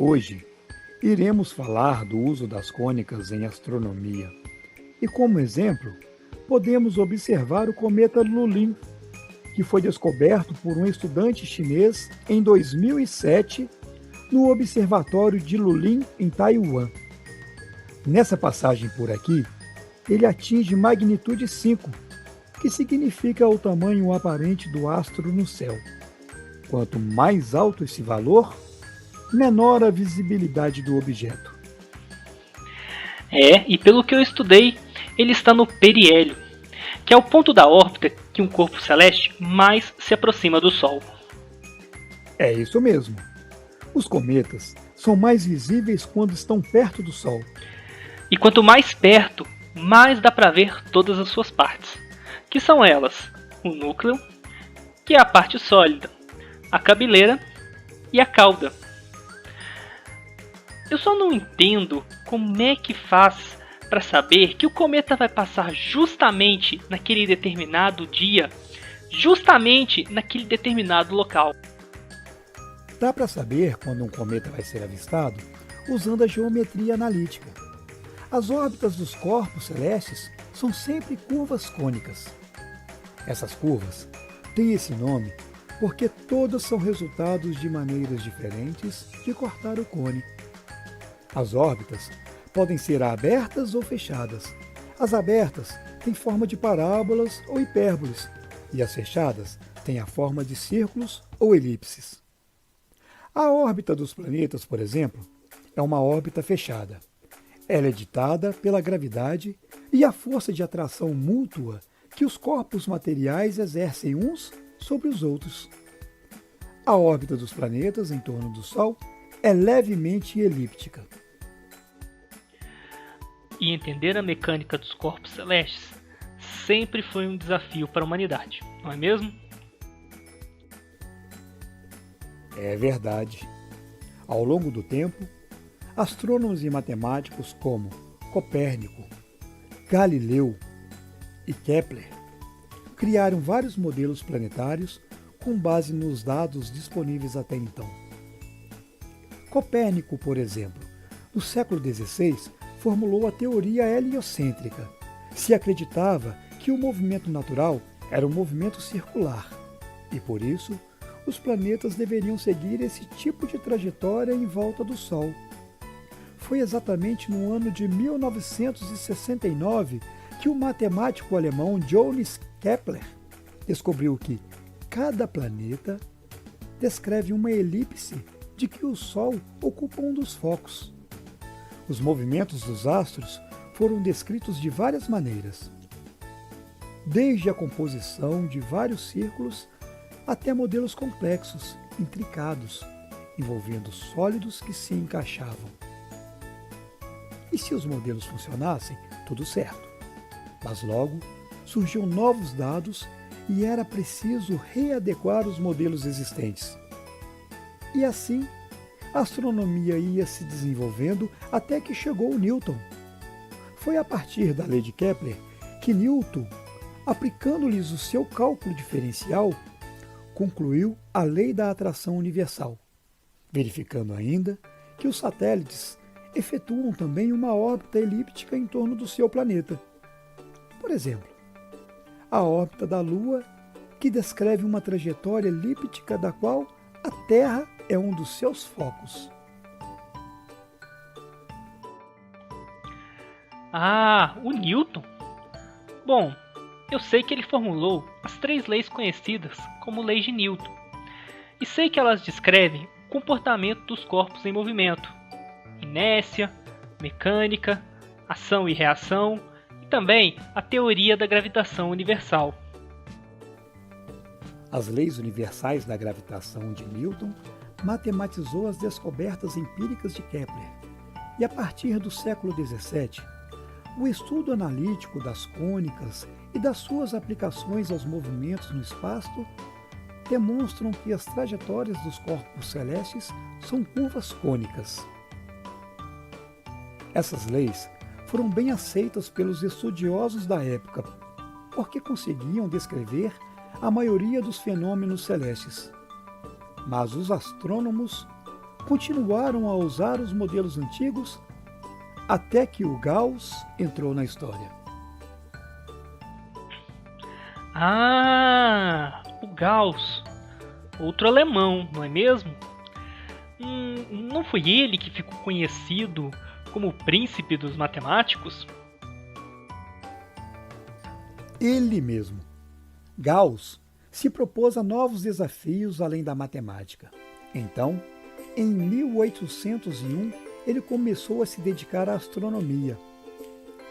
Hoje, iremos falar do uso das cônicas em astronomia. E como exemplo, podemos observar o cometa Lulin, que foi descoberto por um estudante chinês em 2007 no Observatório de Lulin, em Taiwan. Nessa passagem por aqui, ele atinge magnitude 5, que significa o tamanho aparente do astro no céu. Quanto mais alto esse valor, menor a visibilidade do objeto. E pelo que eu estudei, ele está no periélio, que é o ponto da órbita que um corpo celeste mais se aproxima do Sol. É isso mesmo. Os cometas são mais visíveis quando estão perto do Sol. E quanto mais perto, mais dá para ver todas as suas partes, que são elas: o núcleo, que é a parte sólida, a cabeleira e a cauda. Eu só não entendo como é que faz para saber que o cometa vai passar justamente naquele determinado dia, justamente naquele determinado local. Dá para saber quando um cometa vai ser avistado usando a geometria analítica. As órbitas dos corpos celestes são sempre curvas cônicas. Essas curvas têm esse nome porque todas são resultados de maneiras diferentes de cortar o cone. As órbitas podem ser abertas ou fechadas. As abertas têm forma de parábolas ou hipérboles, e as fechadas têm a forma de círculos ou elipses. A órbita dos planetas, por exemplo, é uma órbita fechada. Ela é ditada pela gravidade e a força de atração mútua que os corpos materiais exercem uns sobre os outros. A órbita dos planetas em torno do Sol é levemente elíptica. E entender a mecânica dos corpos celestes sempre foi um desafio para a humanidade, não é mesmo? É verdade. Ao longo do tempo, astrônomos e matemáticos como Copérnico, Galileu e Kepler criaram vários modelos planetários com base nos dados disponíveis até então. Copérnico, por exemplo, no século XVI, formulou a teoria heliocêntrica. Se acreditava que o movimento natural era um movimento circular e, por isso, os planetas deveriam seguir esse tipo de trajetória em volta do Sol. Foi exatamente no ano de 1969 que o matemático alemão Johannes Kepler descobriu que cada planeta descreve uma elipse de que o Sol ocupa um dos focos. Os movimentos dos astros foram descritos de várias maneiras, desde a composição de vários círculos até modelos complexos, intricados, envolvendo sólidos que se encaixavam. E se os modelos funcionassem, tudo certo. Mas logo surgiam novos dados e era preciso readequar os modelos existentes. E assim, a astronomia ia se desenvolvendo até que chegou Newton. Foi a partir da lei de Kepler que Newton, aplicando-lhes o seu cálculo diferencial, concluiu a lei da atração universal, verificando ainda que os satélites efetuam também uma órbita elíptica em torno do seu planeta. Por exemplo, a órbita da Lua, que descreve uma trajetória elíptica da qual a Terra é um dos seus focos. O Newton? Bom, eu sei que ele formulou as 3 leis conhecidas como leis de Newton, e sei que elas descrevem o comportamento dos corpos em movimento: inércia, mecânica, ação e reação, e também a teoria da gravitação universal. As leis universais da gravitação de Newton matematizou as descobertas empíricas de Kepler, e a partir do século XVII, o estudo analítico das cônicas e das suas aplicações aos movimentos no espaço demonstram que as trajetórias dos corpos celestes são curvas cônicas. Essas leis foram bem aceitas pelos estudiosos da época, porque conseguiam descrever a maioria dos fenômenos celestes. Mas os astrônomos continuaram a usar os modelos antigos até que o Gauss entrou na história. Ah, o Gauss, outro alemão, não é mesmo? Não foi ele que ficou conhecido como o príncipe dos matemáticos? Ele mesmo. Gauss se propôs a novos desafios além da matemática. Então, em 1801, ele começou a se dedicar à astronomia.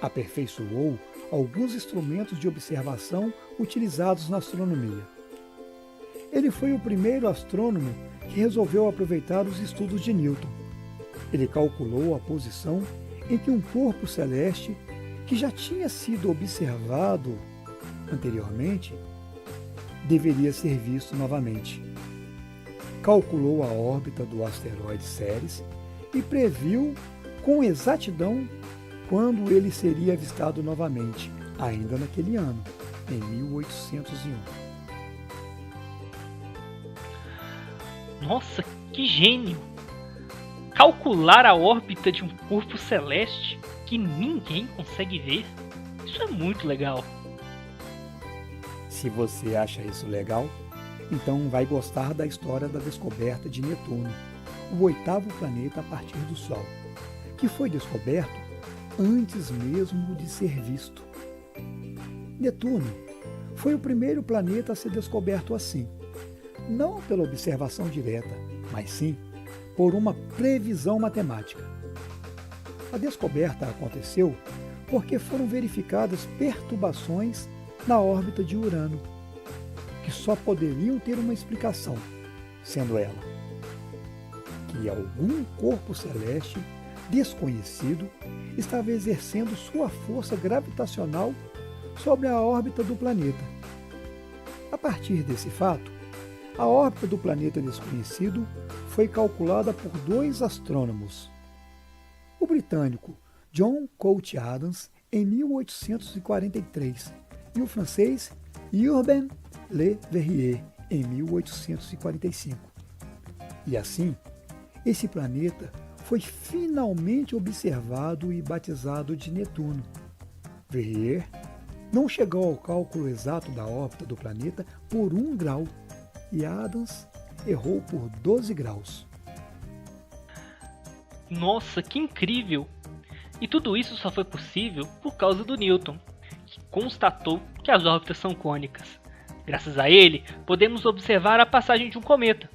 Aperfeiçoou alguns instrumentos de observação utilizados na astronomia. Ele foi o primeiro astrônomo que resolveu aproveitar os estudos de Newton. Ele calculou a posição em que um corpo celeste, que já tinha sido observado anteriormente, deveria ser visto novamente. Calculou a órbita do asteroide Ceres e previu com exatidão quando ele seria avistado novamente, ainda naquele ano, em 1801. Nossa, que gênio! Calcular a órbita de um corpo celeste que ninguém consegue ver? Isso é muito legal. Se você acha isso legal, então vai gostar da história da descoberta de Netuno, o oitavo planeta a partir do Sol, que foi descoberto antes mesmo de ser visto. Netuno foi o primeiro planeta a ser descoberto assim, não pela observação direta, mas sim por uma previsão matemática. A descoberta aconteceu porque foram verificadas perturbações na órbita de Urano, que só poderiam ter uma explicação, sendo ela que algum corpo celeste desconhecido estava exercendo sua força gravitacional sobre a órbita do planeta. A partir desse fato, a órbita do planeta desconhecido foi calculada por dois astrônomos, o britânico John Couch Adams em 1843 e o francês Urbain Le Verrier em 1845. E assim, esse planeta foi finalmente observado e batizado de Netuno. Verrier não chegou ao cálculo exato da órbita do planeta por 1 grau e Adams errou por 12 graus. Nossa, que incrível! E tudo isso só foi possível por causa do Newton, que constatou que as órbitas são cônicas. Graças a ele, podemos observar a passagem de um cometa.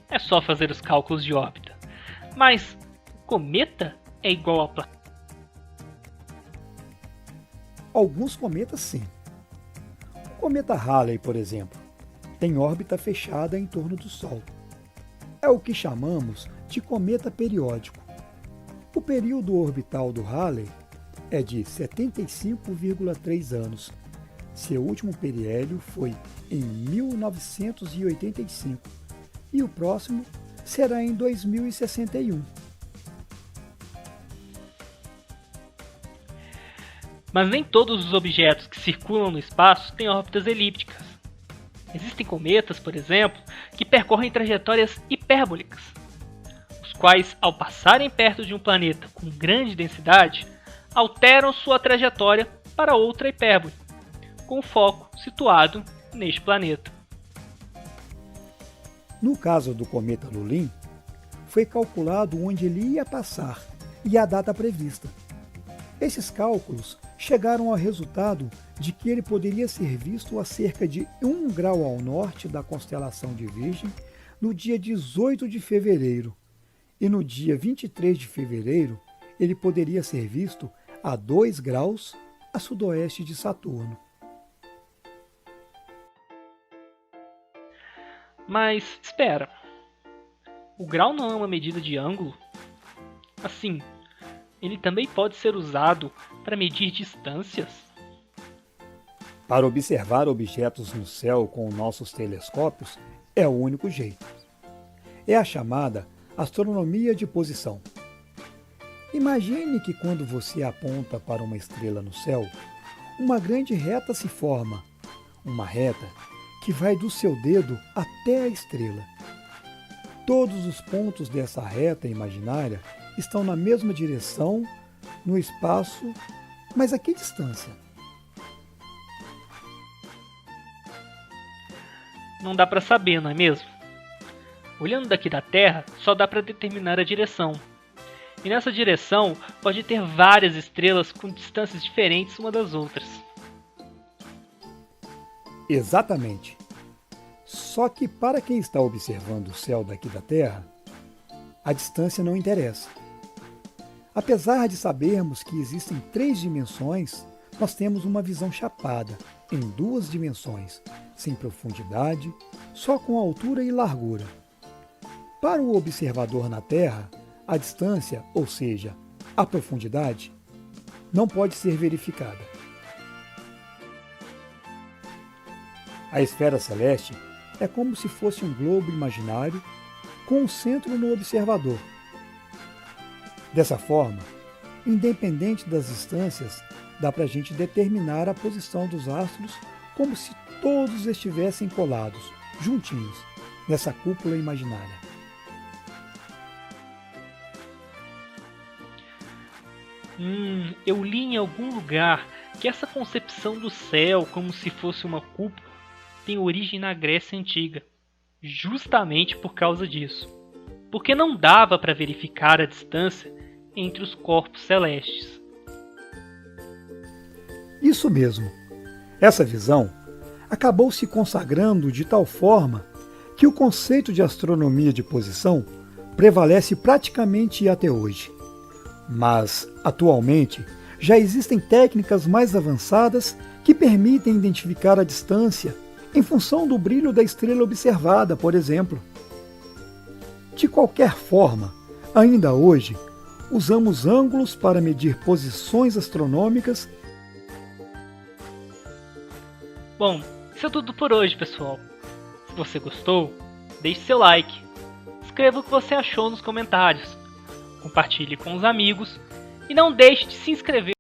É só fazer os cálculos de órbita. Mas o cometa é igual ao planeta? Alguns cometas sim. O cometa Halley, por exemplo, tem órbita fechada em torno do Sol. É o que chamamos de cometa periódico. O período orbital do Halley é de 75,3 anos. Seu último periélio foi em 1985 e o próximo será em 2061. Mas nem todos os objetos que circulam no espaço têm órbitas elípticas. Existem cometas, por exemplo, que percorrem trajetórias hipérbólicas, os quais, ao passarem perto de um planeta com grande densidade, alteram sua trajetória para outra hipérbole, com o foco situado neste planeta. No caso do cometa Lulin, foi calculado onde ele ia passar e a data prevista. Esses cálculos chegaram ao resultado de que ele poderia ser visto a cerca de 1 grau ao norte da constelação de Virgem no dia 18 de fevereiro, e no dia 23 de fevereiro ele poderia ser visto a 2 graus a sudoeste de Saturno. Mas espera, o grau não é uma medida de ângulo? Assim, ele também pode ser usado para medir distâncias? Para observar objetos no céu com nossos telescópios é o único jeito. É a chamada astronomia de posição. Imagine que quando você aponta para uma estrela no céu, uma grande reta se forma, uma reta que vai do seu dedo até a estrela. Todos os pontos dessa reta imaginária estão na mesma direção, no espaço, mas a que distância? Não dá para saber, não é mesmo? Olhando daqui da Terra, só dá para determinar a direção. E nessa direção pode ter várias estrelas com distâncias diferentes uma das outras. Exatamente. Só que para quem está observando o céu daqui da Terra, a distância não interessa. Apesar de sabermos que existem 3 dimensões, nós temos uma visão chapada, em 2 dimensões, sem profundidade, só com altura e largura. Para o observador na Terra, a distância, ou seja, a profundidade, não pode ser verificada. A esfera celeste é como se fosse um globo imaginário com um centro no observador. Dessa forma, independente das distâncias, dá para a gente determinar a posição dos astros como se todos estivessem colados, juntinhos, nessa cúpula imaginária. Eu li em algum lugar que essa concepção do céu como se fosse uma cúpula tem origem na Grécia Antiga, justamente por causa disso, porque não dava para verificar a distância entre os corpos celestes. Isso mesmo. Essa visão acabou se consagrando de tal forma que o conceito de astronomia de posição prevalece praticamente até hoje. Mas, atualmente, já existem técnicas mais avançadas que permitem identificar a distância em função do brilho da estrela observada, por exemplo. De qualquer forma, ainda hoje, usamos ângulos para medir posições astronômicas. Bom, isso é tudo por hoje, pessoal. Se você gostou, deixe seu like, escreva o que você achou nos comentários, compartilhe com os amigos e não deixe de se inscrever